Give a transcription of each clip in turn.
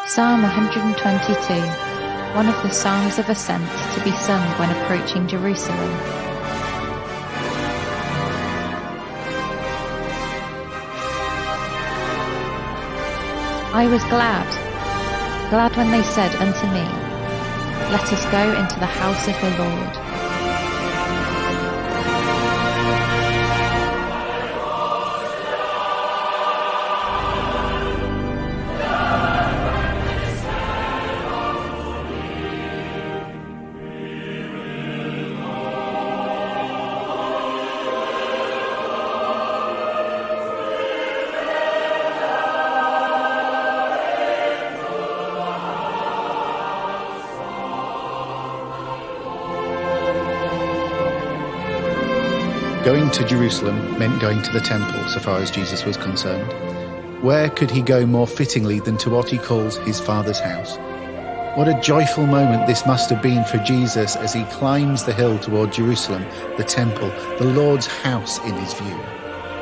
Psalm 122, one of the Psalms of Ascent to be sung when approaching Jerusalem. I was glad when they said unto me, Let us go into the house of the Lord. Going to Jerusalem meant going to the temple, so far as Jesus was concerned. Where could he go more fittingly than to what he calls his Father's house? What a joyful moment this must have been for Jesus as he climbs the hill toward Jerusalem, the temple, the Lord's house in his view.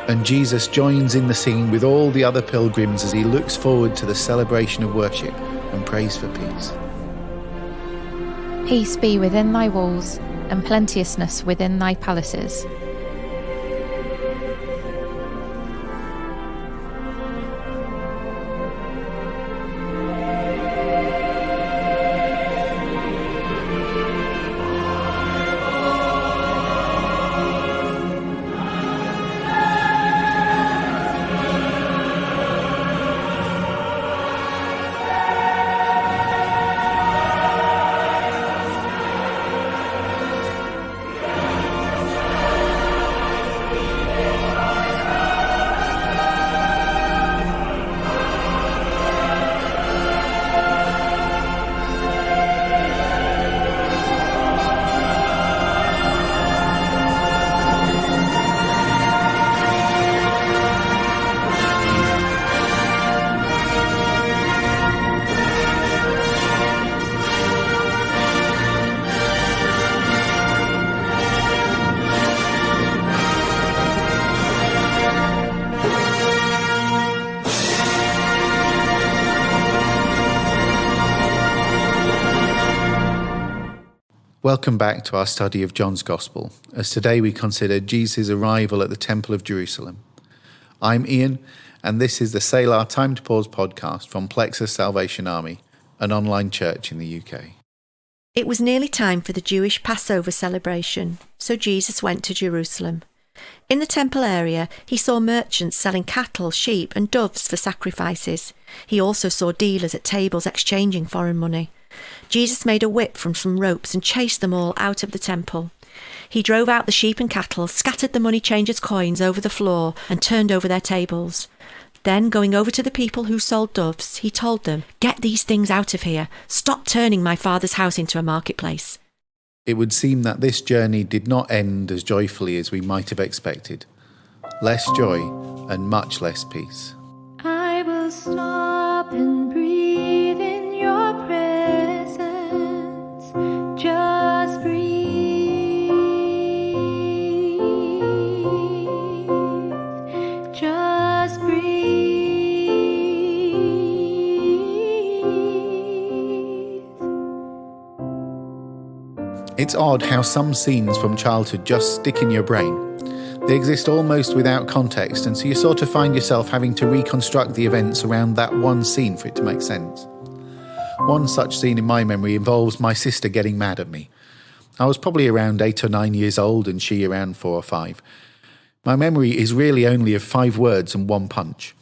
And Jesus joins in the scene with all the other pilgrims as he looks forward to the celebration of worship and prays for peace. Peace be within thy walls, and plenteousness within thy palaces. Welcome back to our study of John's Gospel, as today we consider Jesus' arrival at the Temple of Jerusalem. I'm Ian, and this is the Selah Time to Pause podcast from Plexus Salvation Army, an online church in the UK. It was nearly time for the Jewish Passover celebration, so Jesus went to Jerusalem. In the temple area, he saw merchants selling cattle, sheep and doves for sacrifices. He also saw dealers at tables exchanging foreign money. Jesus made a whip from some ropes and chased them all out of the temple. He drove out the sheep and cattle, scattered the money changers' coins over the floor and turned over their tables. Then, going over to the people who sold doves, he told them, "Get these things out of here. Stop turning my Father's house into a marketplace." It would seem that this journey did not end as joyfully as we might have expected. Less joy and much less peace. I will stop and breathe in your presence. Just breathe. Just breathe. It's odd how some scenes from childhood just stick in your brain. They exist almost without context, and so you sort of find yourself having to reconstruct the events around that one scene for it to make sense. One such scene in my memory involves my sister getting mad at me. I was probably around 8 or 9 years old and she around 4 or 5. My memory is really only of 5 words and 1 punch.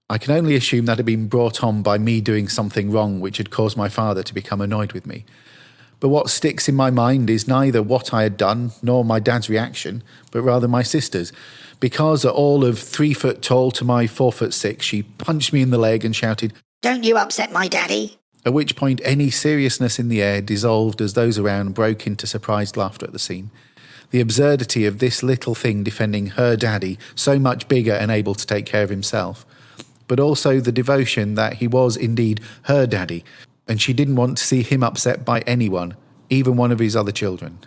I can only assume that had been brought on by me doing something wrong which had caused my father to become annoyed with me. But what sticks in my mind is neither what I had done nor my dad's reaction, but rather my sister's. Because at all of 3 foot tall to my 4 foot 6, she punched me in the leg and shouted, "Don't you upset my daddy." At which point any seriousness in the air dissolved as those around broke into surprised laughter at the scene. The absurdity of this little thing defending her daddy, so much bigger and able to take care of himself. But also the devotion that he was indeed her daddy, and she didn't want to see him upset by anyone, even one of his other children.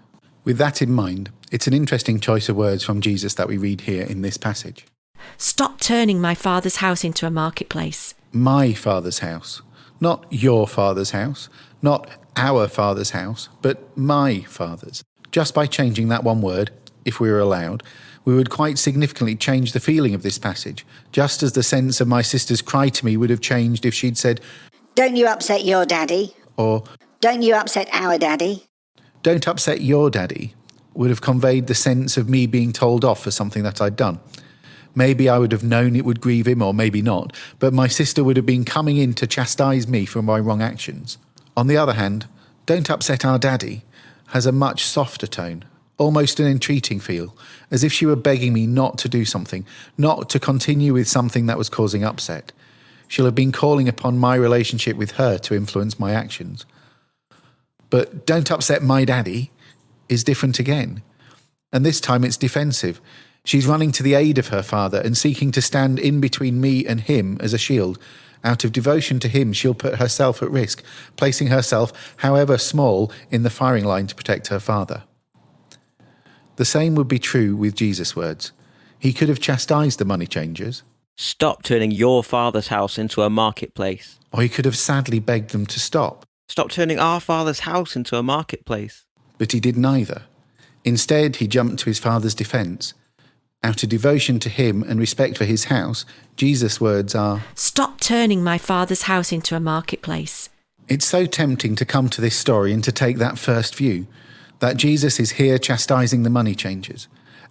With that in mind, it's an interesting choice of words from Jesus that we read here in this passage. Stop turning my Father's house into a marketplace. My Father's house. Not your Father's house, not our Father's house, but my Father's. Just by changing that one word, if we were allowed, we would quite significantly change the feeling of this passage, just as the sense of my sister's cry to me would have changed if she'd said, Don't you upset your daddy. or Don't you upset our daddy. don't upset your daddy, would have conveyed the sense of me being told off for something that I'd done. Maybe I would have known it would grieve him, or maybe not, but my sister would have been coming in to chastise me for my wrong actions. On the other hand, don't upset our daddy has a much softer tone, almost an entreating feel, as if she were begging me not to do something, not to continue with something that was causing upset. She'll have been calling upon my relationship with her to influence my actions. But don't upset my daddy is different again. And this time it's defensive. She's running to the aid of her father and seeking to stand in between me and him as a shield. Out of devotion to him, she'll put herself at risk, placing herself, however small, in the firing line to protect her father. The same would be true with Jesus' words. He could have chastised the money changers. Stop turning your Father's house into a marketplace. Or he could have sadly begged them to stop. Stop turning our Father's house into a marketplace. But he did neither. Instead, he jumped to his father's defence. Out of devotion to him and respect for his house, Jesus' words are, Stop turning my father's house into a marketplace. It's so tempting to come to this story and to take that first view, that Jesus is here chastising the money changers.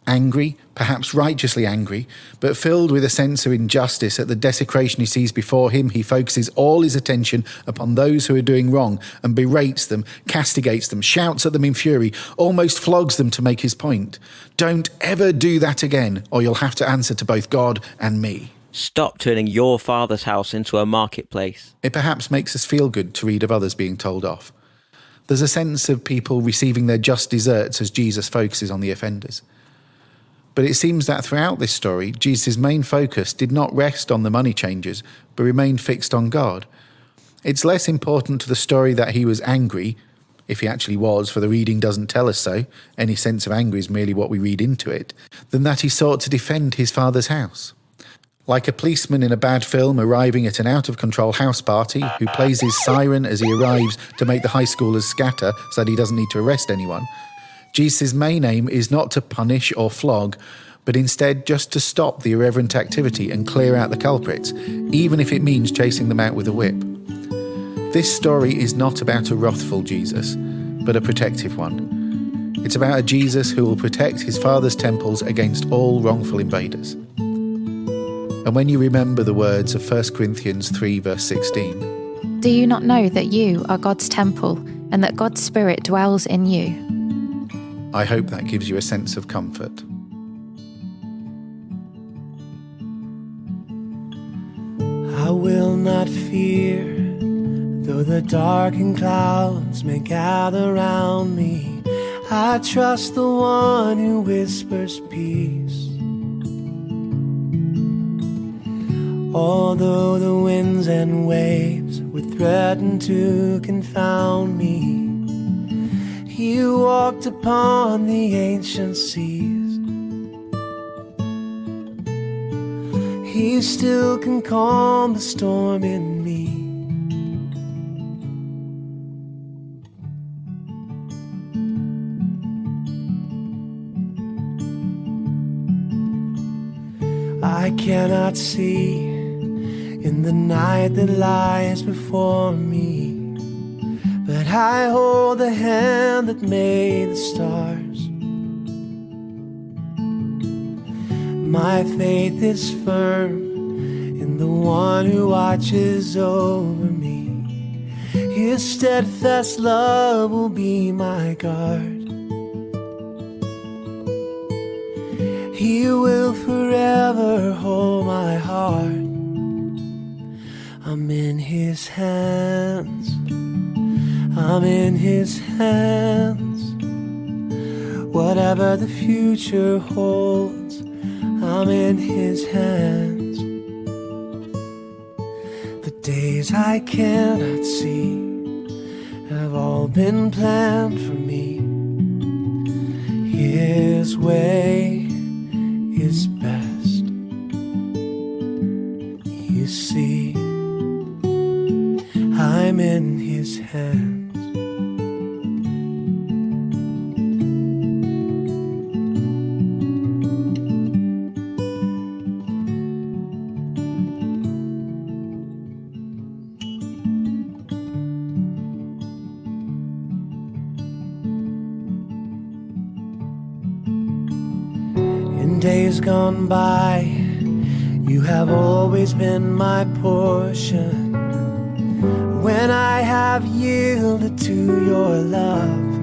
Angry, perhaps righteously angry, but filled with a sense of injustice at the desecration he sees before him, he focuses all his attention upon those who are doing wrong and berates them, castigates them, shouts at them in fury, almost flogs them to make his point. Don't ever do that again, or you'll have to answer to both God and me. Stop turning your Father's house into a marketplace. It perhaps makes us feel good to read of others being told off. There's a sense of people receiving their just deserts as Jesus focuses on the offenders. But it seems that throughout this story, Jesus' main focus did not rest on the money changers, but remained fixed on God. It's less important to the story that he was angry, if he actually was, for the reading doesn't tell us so, any sense of anger is merely what we read into it, than that he sought to defend his father's house. Like a policeman in a bad film arriving at an out-of-control house party who plays his siren as he arrives to make the high schoolers scatter so that he doesn't need to arrest anyone, Jesus' main aim is not to punish or flog, but instead just to stop the irreverent activity and clear out the culprits, even if it means chasing them out with a whip. This story is not about a wrathful Jesus, but a protective one. It's about a Jesus who will protect his Father's temples against all wrongful invaders. And when you remember the words of 1 Corinthians 3 verse 16, Do you not know that you are God's temple and that God's Spirit dwells in you? I hope that gives you a sense of comfort. I will not fear, though the darkened clouds may gather round me. I trust the one who whispers peace. Although the winds and waves would threaten to confound me, he walked upon the ancient seas. He still can calm the storm in me. I cannot see in the night that lies before me, but I hold the hand that made the stars. My faith is firm in the one who watches over me. His steadfast love will be my guard. He will forever hold my heart. I'm in his hands. I'm in his hands. Whatever the future holds, I'm in his hands. The days I cannot see have all been planned for me. His way is best. You see, I'm in his hands. In days gone by, you have always been my portion. When I have yielded to your love,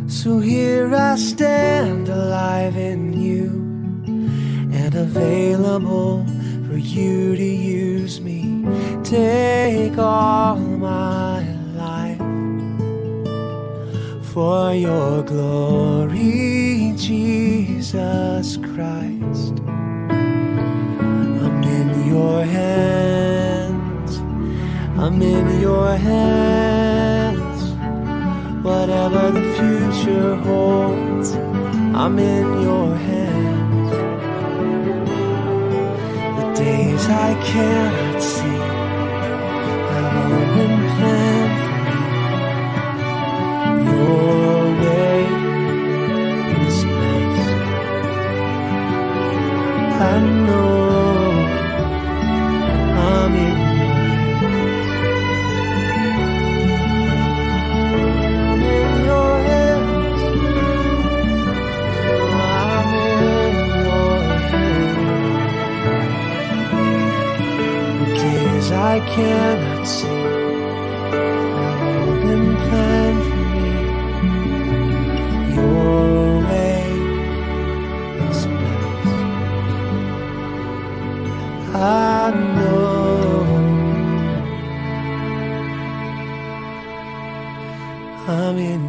so here I stand alive in you and available for you to use me. Take all my life for your glory, Jesus Christ. I'm in your hands, I'm in your hands. Whatever the future holds, I'm in your hands. The days I cannot see have all been planned for me. Your way is best. I know I'm in your hands. I'm in your hands. The days I cannot see have all been planned for me. Your way is best. I know I'm in